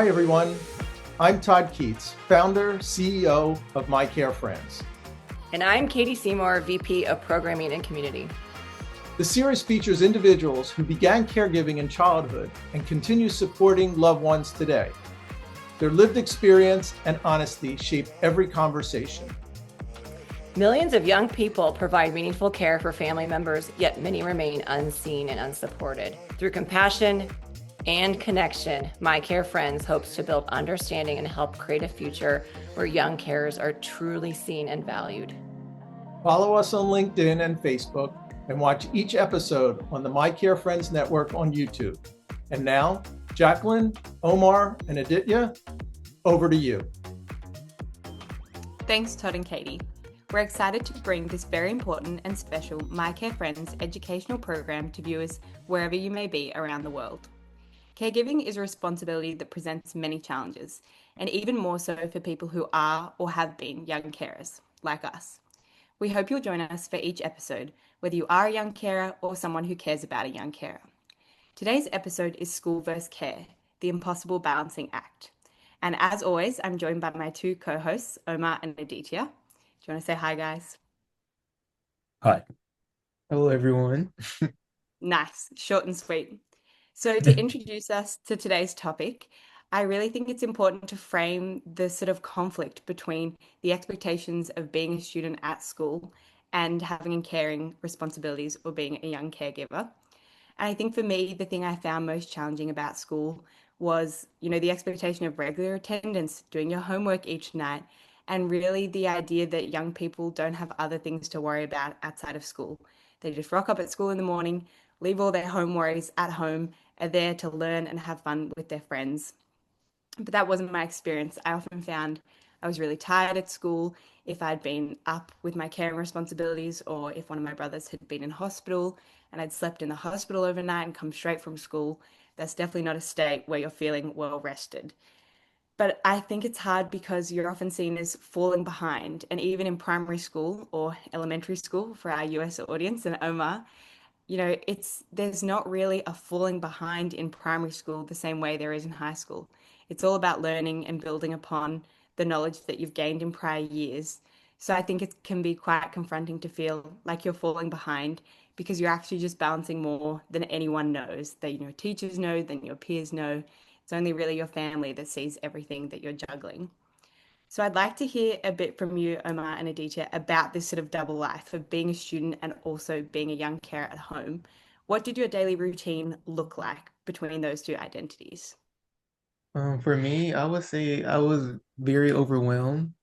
Hi, everyone. I'm Todd Keats, founder, CEO of My Care Friends. And I'm Katie Seymour, VP of Programming and Community. The series features individuals who began caregiving in childhood and continue supporting loved ones today. Their lived experience and honesty shape every conversation. Millions of young people provide meaningful care for family members, yet many remain unseen and unsupported. Through compassion and connection, My Care Friends hopes to build understanding and help create a future where young carers are truly seen and valued. Follow us on LinkedIn and Facebook and watch each episode on the My Care Friends Network on YouTube. And now, Jacqueline, Omar, and Aditya, over to you. Thanks, Todd and Katie. We're excited to bring this very important and special My Care Friends educational program to viewers wherever you may be around the world. Caregiving is a responsibility that presents many challenges, and even more so for people who are or have been young carers, like us. We hope you'll join us for each episode, whether you are a young carer or someone who cares about a young carer. Today's episode is School vs. Care, the impossible balancing act. And as always, I'm joined by my two co-hosts, Omar and Aditya. Do you want to say hi, guys? Hi. Hello, everyone. Nice, short and sweet. So to introduce us to today's topic, I really think it's important to frame the sort of conflict between the expectations of being a student at school and having caring responsibilities or being a young caregiver. And I think for me, the thing I found most challenging about school was, the expectation of regular attendance, doing your homework each night, and really the idea that young people don't have other things to worry about outside of school. They just rock up at school in the morning, leave all their home worries at home, are there to learn and have fun with their friends. But that wasn't my experience. I often found I was really tired at school if I'd been up with my caring responsibilities, or if one of my brothers had been in hospital and I'd slept in the hospital overnight and come straight from school. That's definitely not a state where you're feeling well rested. But I think it's hard because you're often seen as falling behind. And even in primary school or elementary school for our US audience and Omar, there's not really a falling behind in primary school the same way there is in high school. It's all about learning and building upon the knowledge that you've gained in prior years. So I think it can be quite confronting to feel like you're falling behind because you're actually just balancing more than anyone knows, that teachers know, than your peers know. It's only really your family that sees everything that you're juggling. So I'd like to hear a bit from you, Omar and Aditya, about this sort of double life of being a student and also being a young carer at home. What did your daily routine look like between those two identities? For me, I would say I was very overwhelmed,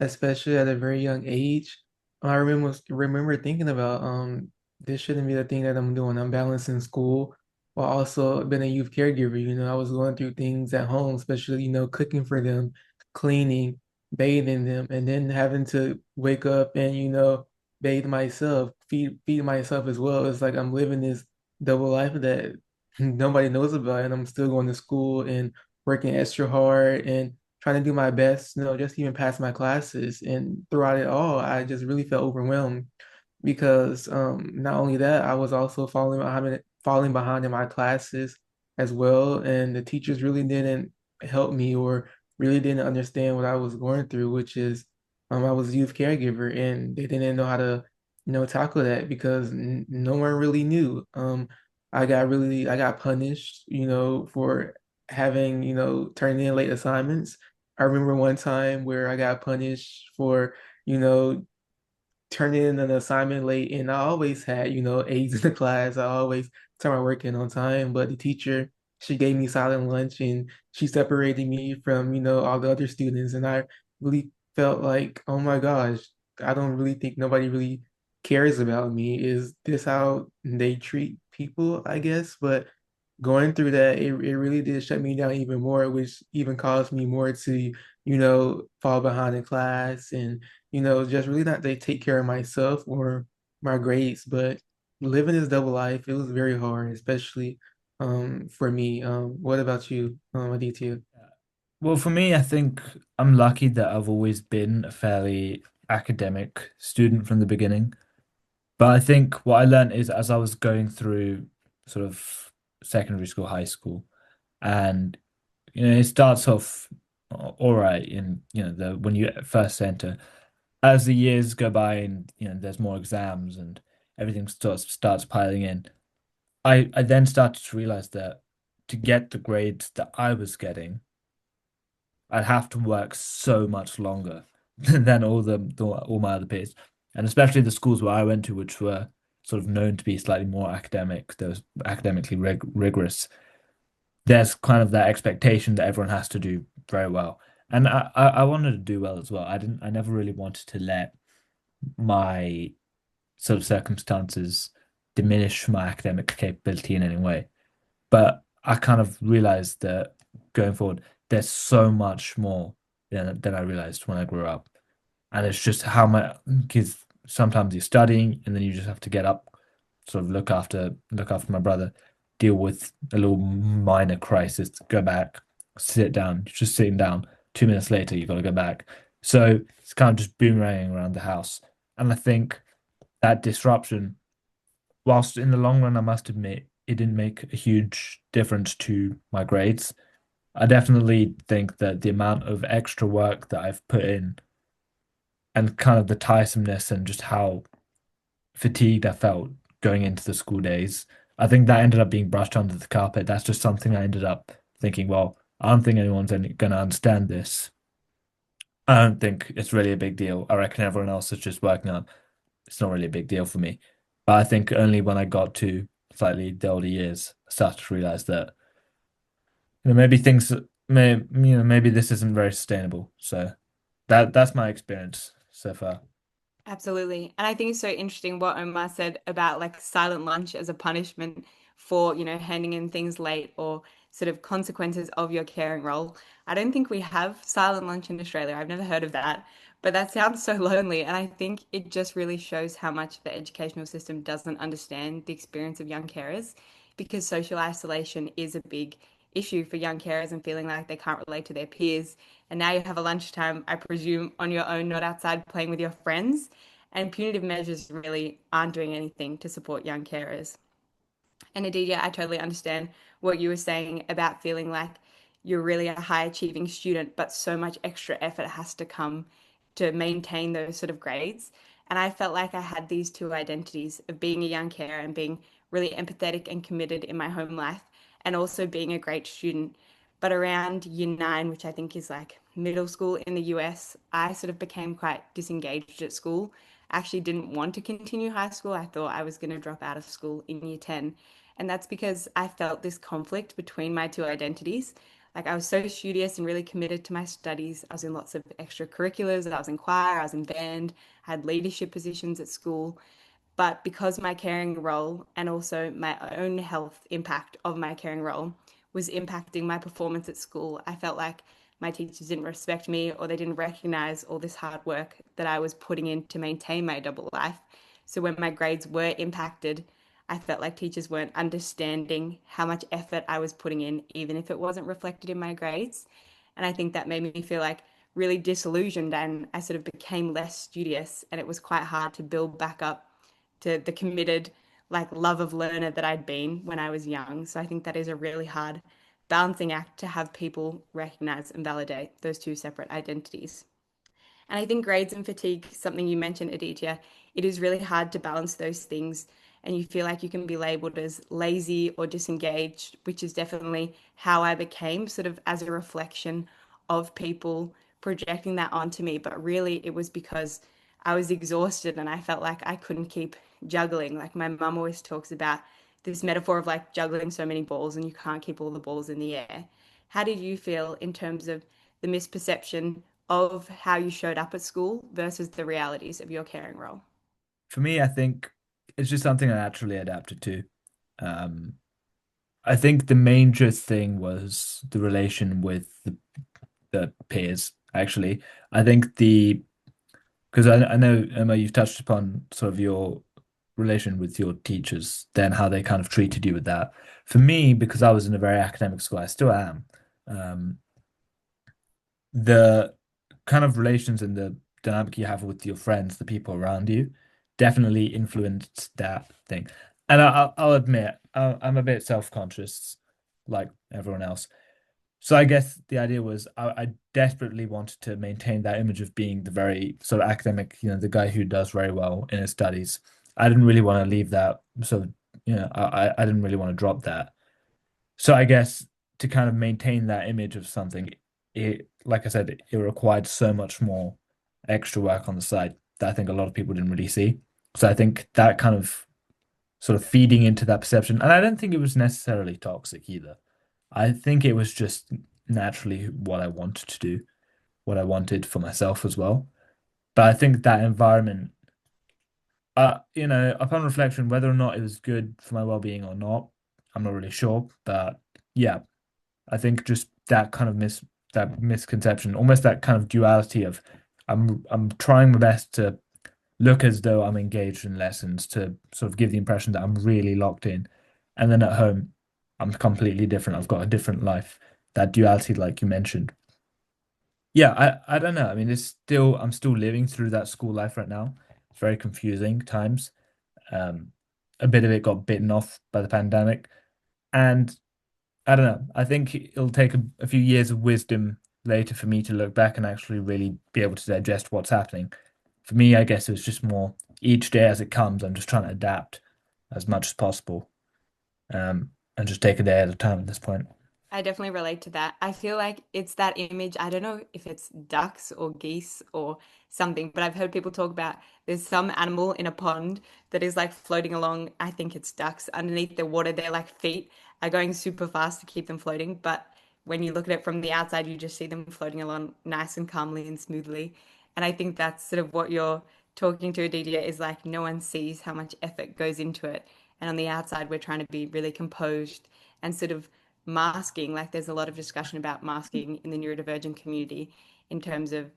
especially at a very young age. I remember thinking about this shouldn't be the thing that I'm doing. I'm balancing school while also being a youth caregiver. I was going through things at home, especially, cooking for them, cleaning, bathing them, and then having to wake up and, bathe myself, feed myself as well. It's like I'm living this double life that nobody knows about, and I'm still going to school and working extra hard and trying to do my best, just even pass my classes. And throughout it all, I just really felt overwhelmed because not only that, I was also falling behind in my classes as well. And the teachers really didn't help me or really didn't understand what I was going through, which is I was a youth caregiver and they didn't know how to, tackle that because no one really knew. I got punished, for having, turning in late assignments. I remember one time where I got punished for, you know, turning in an assignment late, and I always had, A's in the class. I always turn my work in on time, but the teacher, she gave me silent lunch and she separated me from, all the other students. And I really felt like, oh my gosh, I don't really think nobody really cares about me. Is this how they treat people, I guess? But going through that, it really did shut me down even more, which even caused me more to, fall behind in class and, just really not to take care of myself or my grades. But living this double life, it was very hard, especially for me. What about you, Aditya? Well, for me, I think I'm lucky that I've always been a fairly academic student from the beginning. But I think what I learned is as I was going through sort of secondary school, high school, and it starts off all right in, the when you first enter. As the years go by and, there's more exams and everything starts piling in, I then started to realize that to get the grades that I was getting, I'd have to work so much longer than all my other peers, and especially the schools where I went to, which were sort of known to be slightly more academic, those academically rigorous. There's kind of that expectation that everyone has to do very well, and I wanted to do well as well. I never really wanted to let my sort of circumstances diminish my academic capability in any way. But I kind of realized that going forward, there's so much more than I realized when I grew up. And it's just how much, because sometimes you're studying and then you just have to get up, sort of look after my brother, deal with a little minor crisis, go back, sit down, just sitting down. 2 minutes later, you've got to go back. So it's kind of just boomeranging around the house. And I think that disruption, whilst in the long run, I must admit, it didn't make a huge difference to my grades. I definitely think that the amount of extra work that I've put in and kind of the tiresomeness and just how fatigued I felt going into the school days, I think that ended up being brushed under the carpet. That's just something I ended up thinking, well, I don't think anyone's going to understand this. I don't think it's really a big deal. I reckon everyone else is just working on. It's not really a big deal for me. But I think only when I got to slightly the older years, I started to realize that maybe maybe this isn't very sustainable. So that's my experience so far. Absolutely. And I think it's so interesting what Omar said about like silent lunch as a punishment for, handing in things late or sort of consequences of your caring role. I don't think we have silent lunch in Australia. I've never heard of that, but that sounds so lonely. And I think it just really shows how much the educational system doesn't understand the experience of young carers because social isolation is a big issue for young carers and feeling like they can't relate to their peers. And now you have a lunchtime, I presume, on your own, not outside playing with your friends. And punitive measures really aren't doing anything to support young carers. And Aditya, I totally understand what you were saying about feeling like you're really a high achieving student, but so much extra effort has to come to maintain those sort of grades. And I felt like I had these two identities of being a young carer and being really empathetic and committed in my home life, and also being a great student. But around year 9, which I think is like middle school in the US, I sort of became quite disengaged at school. I actually didn't want to continue high school. I thought I was going to drop out of school in year 10. And that's because I felt this conflict between my two identities. Like I was so studious and really committed to my studies. I was in lots of extracurriculars. I was in choir, I was in band, I had leadership positions at school. But because my caring role and also my own health impact of my caring role was impacting my performance at school, I felt like my teachers didn't respect me or they didn't recognize all this hard work that I was putting in to maintain my double life. So when my grades were impacted, I felt like teachers weren't understanding how much effort I was putting in, even if it wasn't reflected in my grades. And I think that made me feel like really disillusioned and I sort of became less studious and it was quite hard to build back up to the committed like love of learner that I'd been when I was young. So I think that is a really hard balancing act to have people recognize and validate those two separate identities. And I think grades and fatigue, something you mentioned, Aditya, it is really hard to balance those things. And you feel like you can be labeled as lazy or disengaged, which is definitely how I became, sort of as a reflection of people projecting that onto me. But really, it was because I was exhausted and I felt like I couldn't keep juggling. Like my mum always talks about this metaphor of like juggling so many balls and you can't keep all the balls in the air. How did you feel in terms of the misperception of how you showed up at school versus the realities of your caring role? For me, I think it's just something I naturally adapted to. Um, I think the major thing was the relation with the peers, actually. I think because I know, Emma, you've touched upon sort of your relation with your teachers, then how they kind of treated you with that. For me, because I was in a very academic school, I still am. Um, the kind of relations and the dynamic you have with your friends, the people around you, definitely influenced that thing. And I'll admit, I'm a bit self-conscious, like everyone else. So I guess the idea was I desperately wanted to maintain that image of being the very sort of academic, the guy who does very well in his studies. I didn't really want to leave that. So, I didn't really want to drop that. So I guess to kind of maintain that image of something, like I said, it required so much more extra work on the side that I think a lot of people didn't really see. So I think that kind of sort of feeding into that perception, and I don't think it was necessarily toxic either. I think it was just naturally what I wanted to do, what I wanted for myself as well. But I think that environment, upon reflection, whether or not it was good for my well-being or not, I'm not really sure. But yeah, I think just that kind of that misconception, almost that kind of duality of I'm trying my best to look as though I'm engaged in lessons to sort of give the impression that I'm really locked in. And then at home, I'm completely different. I've got a different life. That duality, like you mentioned. Yeah, I don't know. I mean, I'm still living through that school life right now. It's very confusing times. Um, a bit of it got bitten off by the pandemic. And I don't know. I think it'll take a few years of wisdom later for me to look back and actually really be able to digest what's happening. For me, I guess it was just more each day as it comes. I'm just trying to adapt as much as possible, and just take a day at a time at this point. I definitely relate to that. I feel like it's that image. I don't know if it's ducks or geese or something, but I've heard people talk about there's some animal in a pond that is like floating along. I think it's ducks underneath the water. Their like feet are going super fast to keep them floating, but when you look at it from the outside, you just see them floating along nice and calmly and smoothly. And I think that's sort of what you're talking to, Aditya, is like no one sees how much effort goes into it. And on the outside, we're trying to be really composed and sort of masking. Like there's a lot of discussion about masking in the neurodivergent community in terms of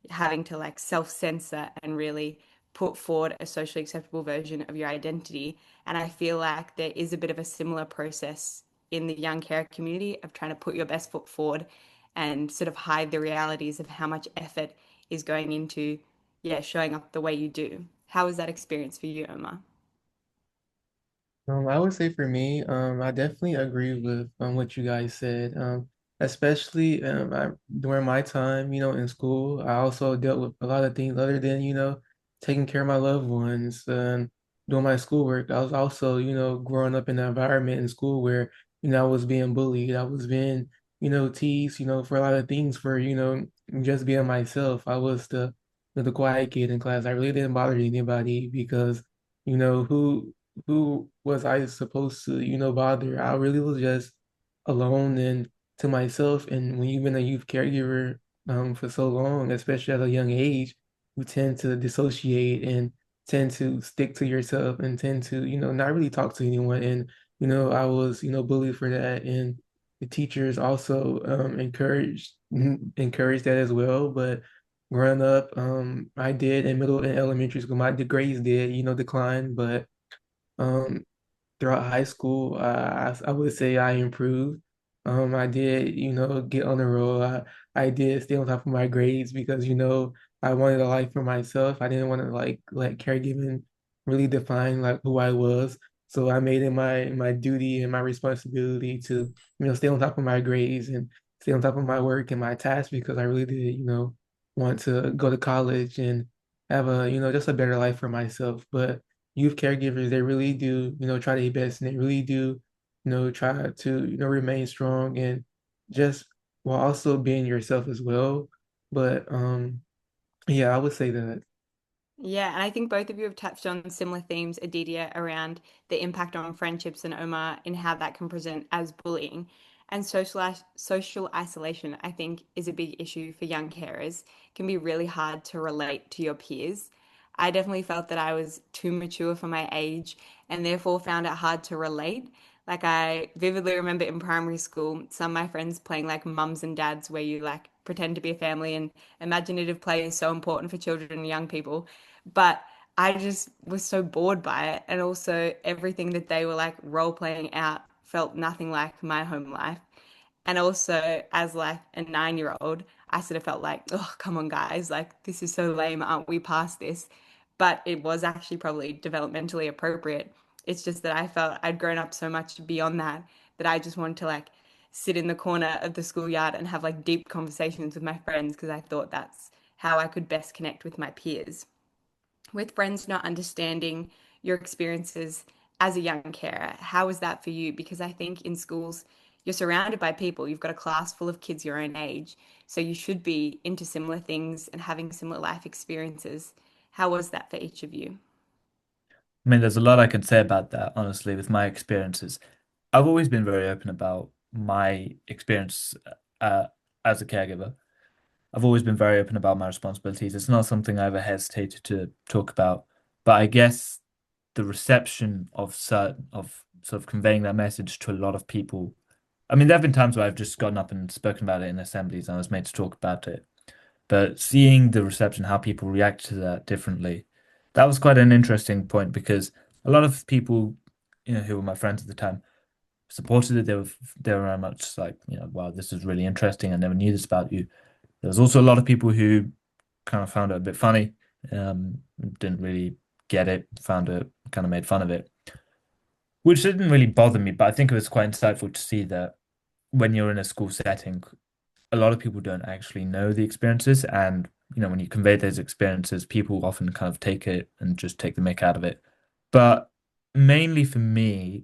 having to like self-censor and really put forward a socially acceptable version of your identity. And I feel like there is a bit of a similar process in the young carer community of trying to put your best foot forward and sort of hide the realities of how much effort is going into, yeah, showing up the way you do. How was that experience for you, Omar? I would say for me, I definitely agree with what you guys said. Especially during my time, in school, I also dealt with a lot of things other than, taking care of my loved ones and doing my schoolwork. I was also, growing up in an environment in school where, I was being bullied. I was being, teased, for a lot of things for, just being myself. I was the quiet kid in class. I really didn't bother anybody because, who was I supposed to, bother? I really was just alone and to myself. And when you've been a youth caregiver for so long, especially at a young age, you tend to dissociate and tend to stick to yourself and tend to, not really talk to anyone. And, I was, bullied for that. And the teachers also encouraged that as well. But growing up, I did in middle and elementary school, my grades did, decline, but um, throughout high school, I would say I improved. I did, get on the roll. I did stay on top of my grades because, I wanted a life for myself. I didn't want to like let caregiving really define like who I was. So I made it my duty and my responsibility to, stay on top of my grades and stay on top of my work and my tasks because I really did, want to go to college and have a, just a better life for myself. But youth caregivers, they really do, try their best and they really do, try to, remain strong and just while also being yourself as well. But yeah, I would say that. Yeah, and I think both of you have touched on similar themes, Aditya, around the impact on friendships and Omar in how that can present as bullying. And social isolation, I think, is a big issue for young carers. It can be really hard to relate to your peers. I definitely felt that I was too mature for my age and therefore found it hard to relate. Like I vividly remember in primary school, some of my friends playing like mums and dads where you like pretend to be a family and imaginative play is so important for children and young people. But I just was so bored by it. And also, everything that they were like role playing out felt nothing like my home life. And also, as like a 9-year old, I sort of felt like, oh, come on, guys, like this is so lame. Aren't we past this? But it was actually probably developmentally appropriate. It's just that I felt I'd grown up so much beyond that that I just wanted to like sit in the corner of the schoolyard and have like deep conversations with my friends because I thought that's how I could best connect with my peers. With friends not understanding your experiences as a young carer, how was that for you? Because I think in schools, you're surrounded by people. You've got a class full of kids your own age. So you should be into similar things and having similar life experiences. How was that for each of you? I mean, there's a lot I can say about that, honestly, with my experiences. I've always been very open about my experience uh, as a caregiver. I've always been very open about my responsibilities. It's not something I ever hesitated to talk about. But I guess the reception of sort of conveying that message to a lot of people. I mean, there have been times where I've just gotten up and spoken about it in assemblies and I was made to talk about it. But seeing the reception, how people react to that differently, that was quite an interesting point because a lot of people, who were my friends at the time, supported it. They were very much like, wow, this is really interesting. I never knew this about you. There was also a lot of people who kind of found it a bit funny, didn't really get it, found it, kind of made fun of it, which didn't really bother me. But I think it was quite insightful to see that when you're in a school setting, a lot of people don't actually know the experiences. And, when you convey those experiences, people often kind of take it and just take the mick out of it. But mainly for me,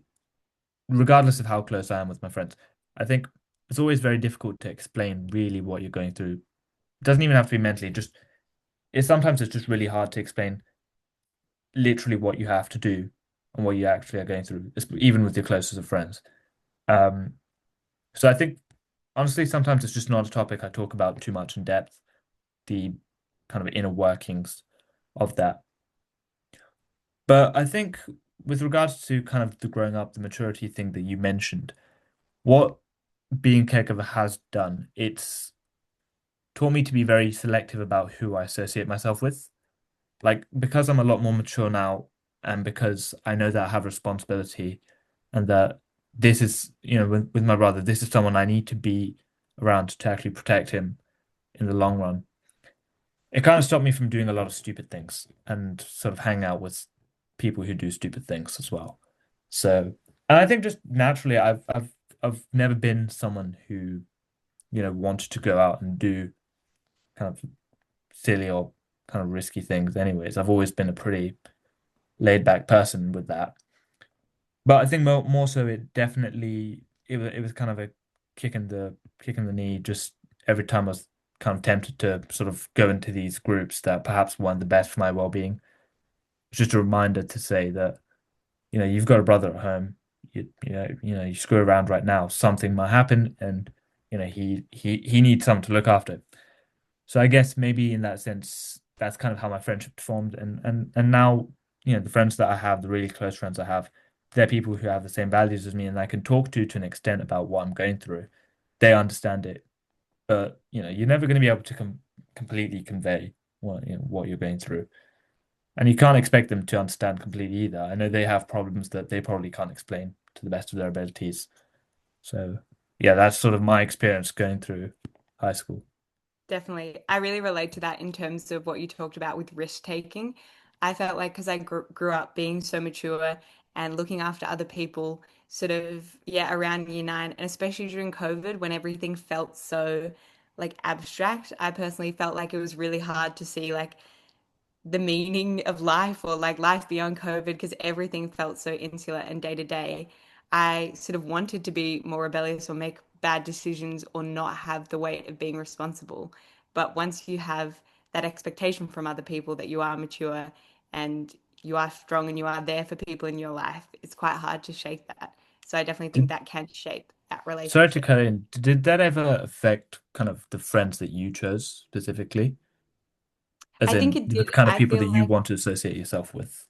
regardless of how close I am with my friends, I think it's always very difficult to explain really what you're going through. It doesn't even have to be mentally, just it's just really hard to explain literally what you have to do and what you actually are going through, even with your closest of friends. Um, so I think honestly, sometimes it's just not a topic I talk about too much in depth, the kind of inner workings of that. But I think with regards to kind of the growing up, the maturity thing that you mentioned, what being caregiver has done, it's taught me to be very selective about who I associate myself with. Like, because I'm a lot more mature now, and because I know that I have responsibility and that this is, with my brother, this is someone I need to be around to actually protect him in the long run. It kind of stopped me from doing a lot of stupid things and sort of hang out with people who do stupid things as well. So, and I think just naturally, I've never been someone who, wanted to go out and do kind of silly or kind of risky things anyways. I've always been a pretty laid back person with that. But I think more so it definitely it was kind of a kick in the knee just every time I was kind of tempted to sort of go into these groups that perhaps weren't the best for my well-being. It's just a reminder to say that, you've got a brother at home. You screw around right now, something might happen and he needs someone to look after. So I guess maybe in that sense, that's kind of how my friendship formed. And now, the friends that I have, the really close friends I have, they're people who have the same values as me and I can talk to an extent about what I'm going through. They understand it. But, you're never going to be able to completely convey what you're going through. And you can't expect them to understand completely either. I know they have problems that they probably can't explain to the best of their abilities. So yeah, that's sort of my experience going through high school. Definitely. I really relate to that in terms of what you talked about with risk taking. I felt like because I grew up being so mature and looking after other people, sort of, yeah, around year 9, and especially during COVID when everything felt so like abstract, I personally felt like it was really hard to see like the meaning of life or like life beyond COVID because everything felt so insular and day to day. I sort of wanted to be more rebellious or make bad decisions or not have the weight of being responsible. But once you have that expectation from other people that you are mature and you are strong and you are there for people in your life, it's quite hard to shake that. So I definitely think Did, that can shape that Sorry to relationship. cut in. Did that ever affect kind of the friends that you chose specifically? As I think in it the did. kind of I people that feel you like want to associate yourself with?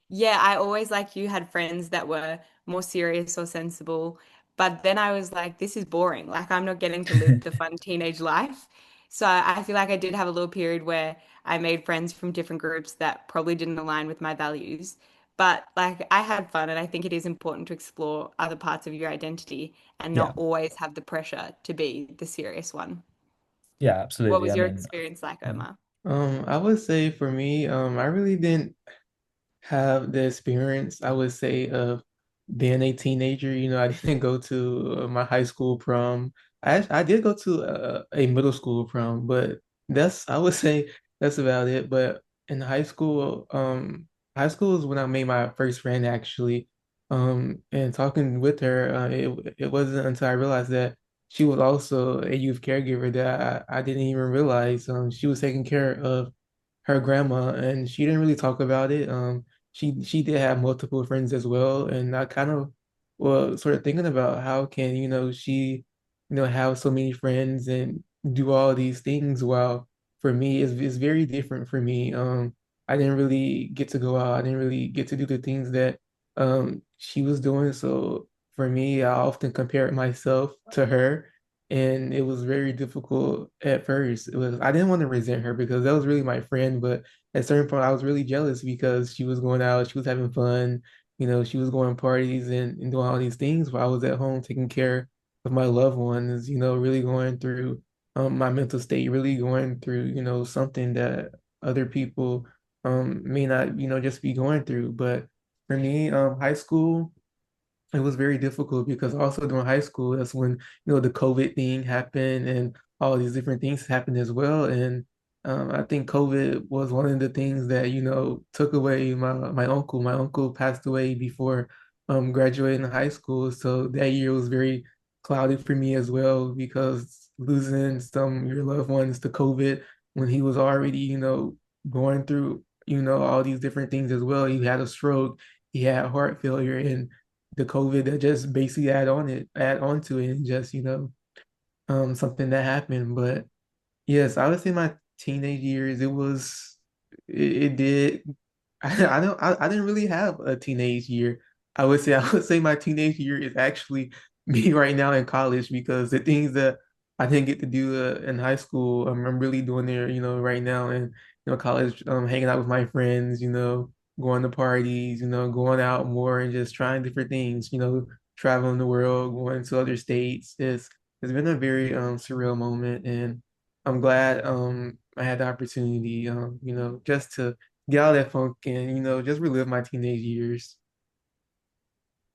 yeah, I always like you had friends that were more serious or sensible, but then I was like, this is boring. Like I'm not getting to live the fun teenage life. So I feel like I did have a little period where I made friends from different groups that probably didn't align with my values. But like I had fun, and I think it is important to explore other parts of your identity and Yeah. not always have the pressure to be the serious one. Yeah, What absolutely. was I your mean, experience like, yeah. Omar? I would say for me, I really didn't have the experience, I would say, of being a teenager, I didn't go to my high school prom. I did go to a middle school prom, but I would say that's about it. But in high school is when I made my first friend actually. And talking with her, it wasn't until I realized that she was also a youth caregiver that I didn't even realize. She was taking care of her grandma, and she didn't really talk about it. She did have multiple friends as well, and I kind of was sort of thinking about how can she have so many friends and do all these things, while for me it's very different for me. I didn't really get to go out. I didn't really get to do the things that she was doing. So for me, I often compare myself to her, and it was very difficult at first. I didn't want to resent her because that was really my friend, but at a certain point I was really jealous because she was going out, she was having fun, she was going parties and doing all these things while I was at home taking care of my loved ones, really going through my mental state, really going through, something that other people may not, just be going through. But for me, high school, it was very difficult because also during high school, that's when, the COVID thing happened and all these different things happened as well. And I think COVID was one of the things that, took away my uncle. My uncle passed away before graduating high school. So that year was very clouded for me as well because losing some of your loved ones to COVID when he was already, going through, all these different things as well. He had a stroke, he had heart failure, and the COVID that just basically add on to it, and just, something that happened. But yes, I would say my teenage years, it did. I didn't really have a teenage year. I would say my teenage year is actually me right now in college because the things that I didn't get to do in high school, I'm really doing there, right now in college, hanging out with my friends, going to parties, going out more and just trying different things, traveling the world, going to other states. It's been a very surreal moment, and I'm glad I had the opportunity, just to get out of that funk and, just relive my teenage years.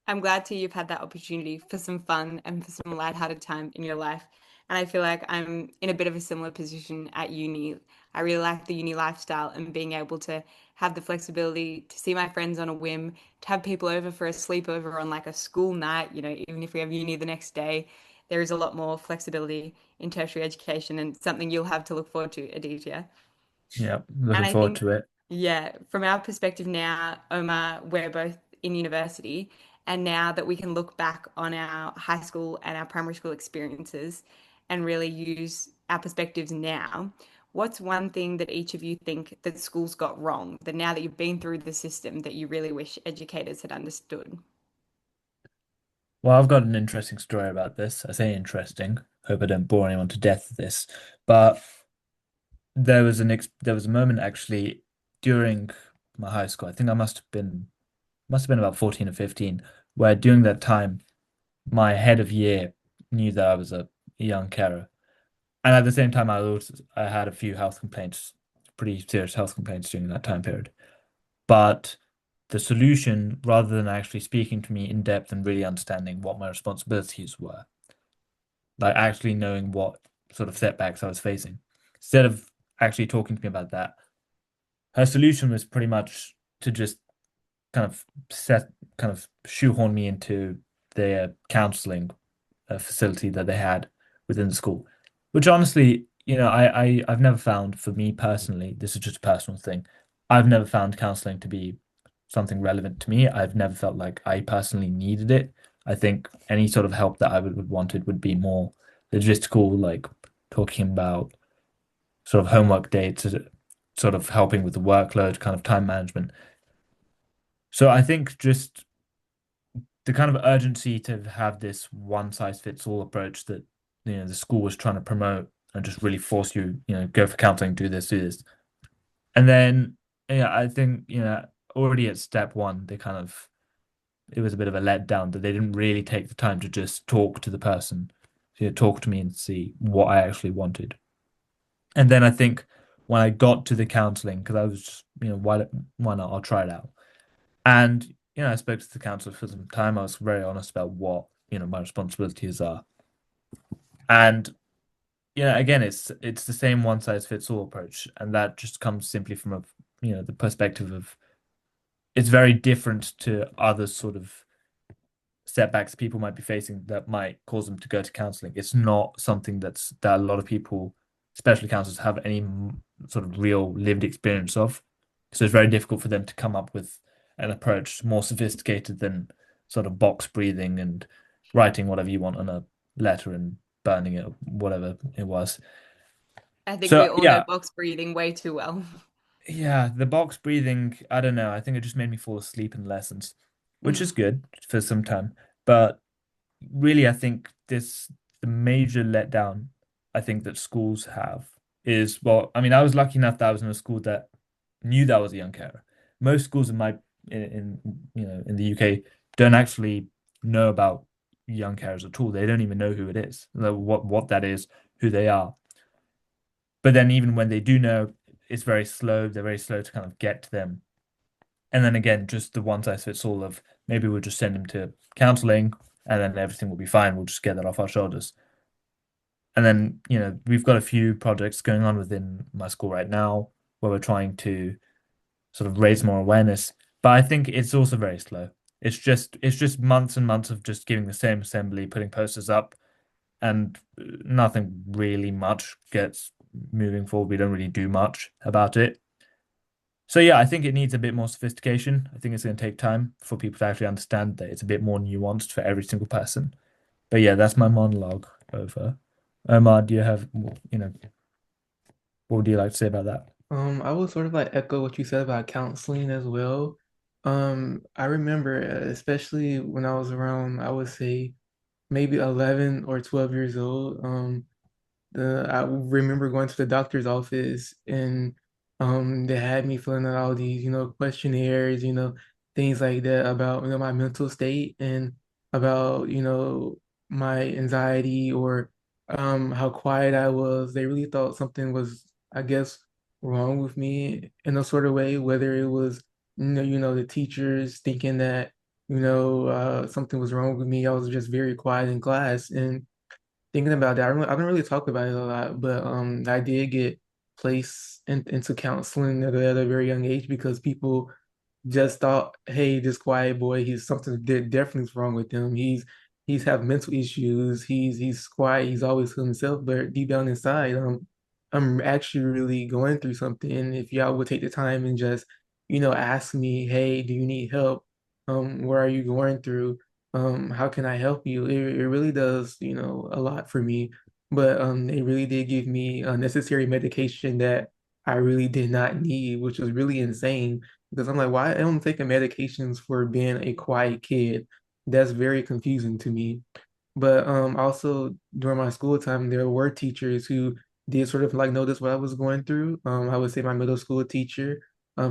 I'm glad too you've had that opportunity for some fun and for some lighthearted time in your life. And I feel like I'm in a bit of a similar position at uni. I really like the uni lifestyle and being able to have the flexibility to see my friends on a whim, to have people over for a sleepover on like a school night, even if we have uni the next day. There is a lot more flexibility in tertiary education and something you'll have to look forward to, Aditya. Yeah, And looking I forward think, to it. yeah, from our perspective now, Omar, we're both in university. And now that we can look back on our high school and our primary school experiences and really use our perspectives now, what's one thing that each of you think that schools got wrong, that now that you've been through the system, that you really wish educators had understood? Well, I've got an interesting story about this. I say interesting. Hope I don't bore anyone to death with this. But there was a moment actually during my high school. I think I must have been about 14 or 15, where during that time my head of year knew that I was a young carer. And at the same time I had a few health complaints, pretty serious health complaints during that time period. But the solution, rather than actually speaking to me in depth and really understanding what my responsibilities were, like actually knowing what sort of setbacks I was facing, instead of actually talking to me about that, her solution was pretty much to just kind of kind of shoehorn me into their counseling facility that they had within the school, which honestly, I've never found, for me personally, this is just a personal thing. I've never found counseling to be something relevant to me. I've never felt like I personally needed it. I think any sort of help that I would have wanted would be more logistical, like talking about sort of homework dates, sort of helping with the workload, kind of time management. So I think just the kind of urgency to have this one size fits all approach that the school was trying to promote and just really force you, go for counseling, do this. And then yeah, I think, already at step one, it was a bit of a letdown that they didn't really take the time to just talk to the person, talk to me and see what I actually wanted. And then I think when I got to the counseling, because I was just, why not? I'll try it out. And I spoke to the counselor for some time. I was very honest about what, my responsibilities are. And, again, it's the same one size fits all approach. And that just comes simply from the perspective of it's very different to other sort of setbacks people might be facing that might cause them to go to counseling. It's not something that a lot of people, especially counselors, have any sort of real lived experience of. So it's very difficult for them to come up with an approach more sophisticated than sort of box breathing and writing whatever you want on a letter and burning it, whatever it was. I think we So all know yeah, box breathing way too well. yeah, the box breathing, I don't know. I think it just made me fall asleep in lessons, which is good for some time. But really, I think the major letdown I think that schools have is, well, I mean, I was lucky enough that I was in a school that knew that I was a young carer. Most schools in the UK don't actually know about young carers at all. They don't even know who it is, what that is, who they are. But then even when they do know, it's very slow. They're very slow to kind of get to them. And then again, just the one size fits all of maybe we'll just send them to counseling and then everything will be fine. We'll just get that off our shoulders. And then, we've got a few projects going on within my school right now where we're trying to sort of raise more awareness. But I think it's also very slow. It's just months and months of just giving the same assembly, putting posters up, and nothing really much gets moving forward. We don't really do much about it. So yeah, I think it needs a bit more sophistication. I think it's going to take time for people to actually understand that it's a bit more nuanced for every single person. But yeah, that's my monologue over. Omar, do you have, what would you like to say about that? I would sort of like echo what you said about counseling as well. I remember, especially when I was around, I would say maybe 11 or 12 years old. I remember going to the doctor's office and they had me filling out all these, questionnaires, things like that about, my mental state and about, my anxiety or how quiet I was. They really thought something was, I guess, wrong with me in a sort of way, whether it was, the teachers thinking that, something was wrong with me. I was just very quiet in class. And thinking about that, I don't really talk about it a lot, but I did get placed into counseling at a very young age because people just thought, hey, this quiet boy, he's something definitely is wrong with him. He's have mental issues. He's quiet. He's always to himself, but deep down inside, I'm actually really going through something. And if y'all would take the time and just, ask me, hey, do you need help? Where are you going through? How can I help you? It really does, a lot for me. But they really did give me a necessary medication that I really did not need, which was really insane because I'm like, why am I taking medications for being a quiet kid? That's very confusing to me. But also during my school time, there were teachers who did sort of like notice what I was going through. I would say my middle school teacher,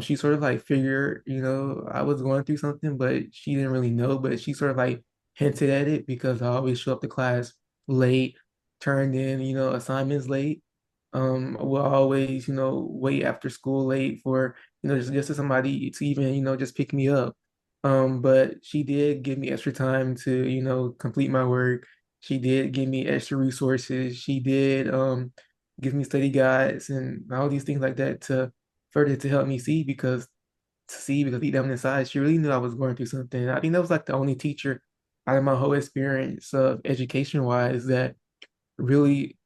she sort of like figured, I was going through something, but she didn't really know. But she sort of like hinted at it because I always show up to class late, turned in, assignments late. Will always, wait after school late for, just for somebody to even, just pick me up. But she did give me extra time to, complete my work. She did give me extra resources. She did give me study guides and all these things like that to further to help me because deep down inside, she really knew I was going through something. I think that was like the only teacher out of my whole experience of education wise that really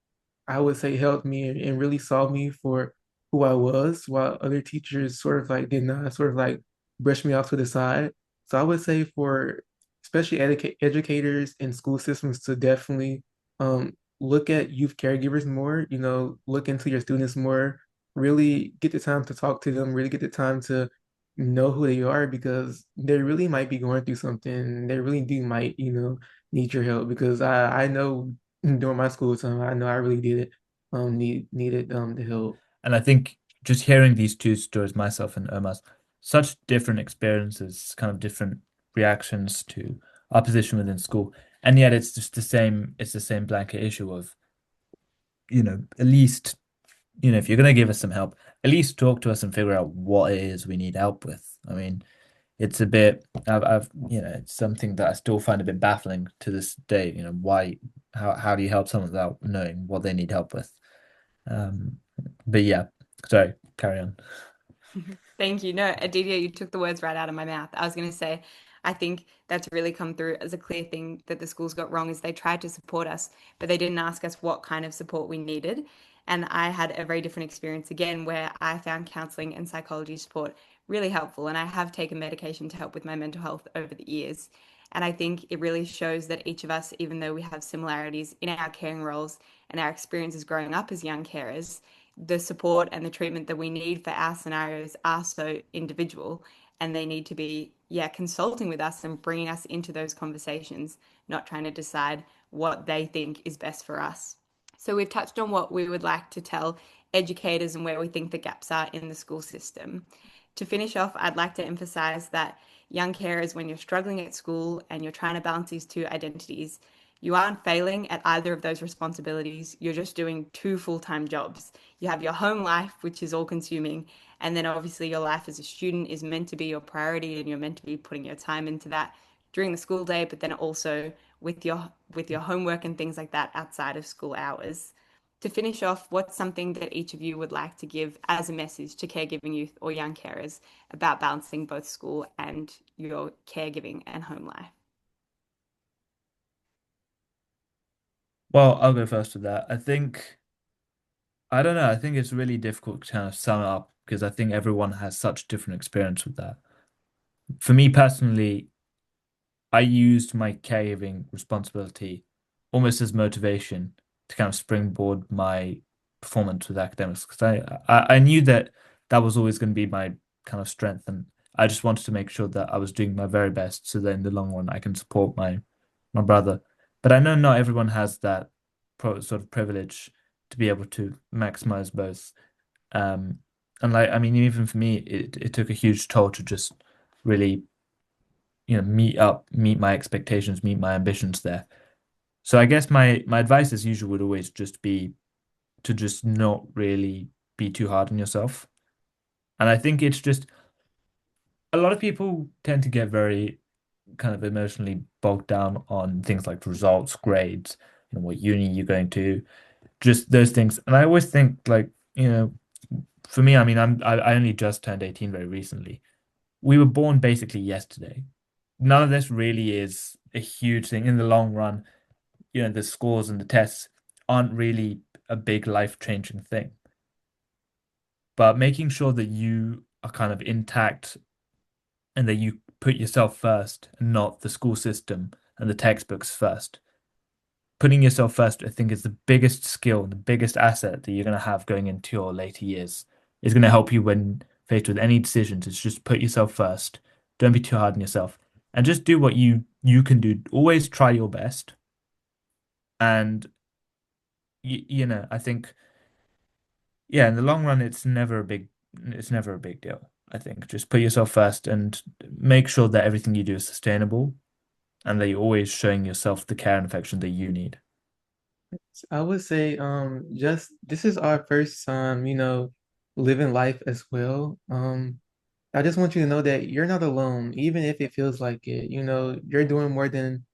I would say helped me and really saw me for who I was, while other teachers sort of like did not sort of like brush me off to the side. So I would say for especially educators and school systems to definitely look at youth caregivers more, look into your students more, really get the time to talk to them, really get the time to know who they are because they really might be going through something. They really do might, need your help because I know during my school time, I know I really did it, needed the help. And I think just hearing these two stories, myself and Omar's, such different experiences, kind of different reactions to our position within school. And yet it's the same blanket issue of, at least, if you're going to give us some help, at least talk to us and figure out what it is we need help with. I mean, it's a bit I've it's something that I still find a bit baffling to this day. Why how do you help someone without knowing what they need help with? Um, but yeah, sorry, carry on. Thank you. No, Aditya, you took the words right out of my mouth. I was going to say, I think that's really come through as a clear thing that the schools got wrong is they tried to support us, but they didn't ask us what kind of support we needed. And I had a very different experience again, where I found counseling and psychology support really helpful. And I have taken medication to help with my mental health over the years. And I think it really shows that each of us, even though we have similarities in our caring roles and our experiences growing up as young carers, the support and the treatment that we need for our scenarios are so individual, and they need to be, yeah, consulting with us and bringing us into those conversations, not trying to decide what they think is best for us. So we've touched on what we would like to tell educators and where we think the gaps are in the school system. To finish off, I'd like to emphasize that young carers, when you're struggling at school and you're trying to balance these two identities, you aren't failing at either of those responsibilities. You're just doing two full-time jobs. You have your home life, which is all consuming, and then obviously your life as a student is meant to be your priority and you're meant to be putting your time into that during the school day, but then also with your homework and things like that outside of school hours. To finish off, what's something that each of you would like to give as a message to caregiving youth or young carers about balancing both school and your caregiving and home life? Well, I'll go first with that. I don't know. I think it's really difficult to kind of sum it up because I think everyone has such different experience with that. For me personally, I used my caregiving responsibility almost as motivation to kind of springboard my performance with academics because I knew that that was always going to be my kind of strength, and I just wanted to make sure that I was doing my very best so that in the long run I can support my brother. But I know not everyone has that sort of privilege to be able to maximize both. Um, and like I mean, even for me, it took a huge toll to just really meet my expectations, meet my ambitions there. So I guess my advice as usual would always just be to just not really be too hard on yourself. And I think it's just a lot of people tend to get very kind of emotionally bogged down on things like results, grades, what uni you're going to, just those things. And I always think like, for me, I mean, I only just turned 18 very recently. We were born basically yesterday. None of this really is a huge thing in the long run. The scores and the tests aren't really a big life-changing thing. But making sure that you are kind of intact and that you put yourself first and not the school system and the textbooks first. Putting yourself first, I think, is the biggest skill, the biggest asset that you're going to have going into your later years. It's going to help you when faced with any decisions. It's just put yourself first. Don't be too hard on yourself, and just do what you can do. Always try your best, and I think, yeah, in the long run, it's never a big deal. I think just put yourself first and make sure that everything you do is sustainable and that you're always showing yourself the care and affection that you need. I would say, just this is our first time, living life as well. I just want you to know that you're not alone, even if it feels like it. You're doing more than,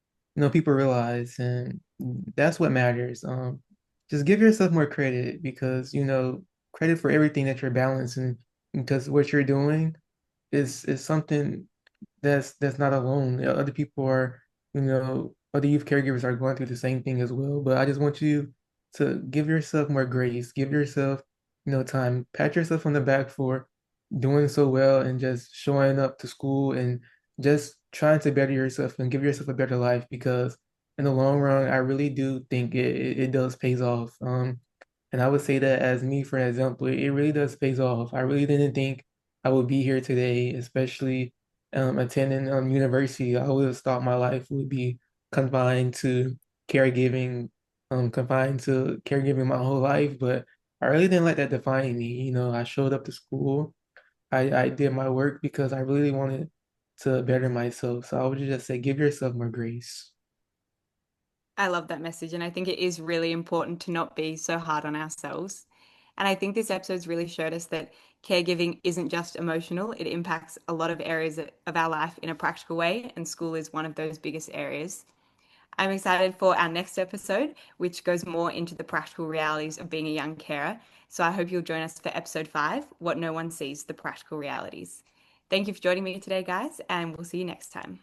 people realize, and that's what matters. Just give yourself more credit because, credit for everything that you're balancing, because what you're doing is something that's not alone. Other people are, other youth caregivers are going through the same thing as well. But I just want you to give yourself more grace, give yourself, time, pat yourself on the back for doing so well and just showing up to school and just trying to better yourself and give yourself a better life because in the long run, I really do think it does pays off. And I would say that as me, for example, it really does pays off. I really didn't think I would be here today, especially attending university. I always thought my life would be confined to caregiving, confined to caregiving my whole life, but I really didn't let that define me. I showed up to school. I did my work because I really wanted to better myself. So I would just say, give yourself more grace. I love that message. And I think it is really important to not be so hard on ourselves. And I think this episode's really showed us that caregiving isn't just emotional, it impacts a lot of areas of our life in a practical way, and school is one of those biggest areas. I'm excited for our next episode, which goes more into the practical realities of being a young carer. So I hope you'll join us for episode 5, What No One Sees, the Practical Realities. Thank you for joining me today, guys, and we'll see you next time.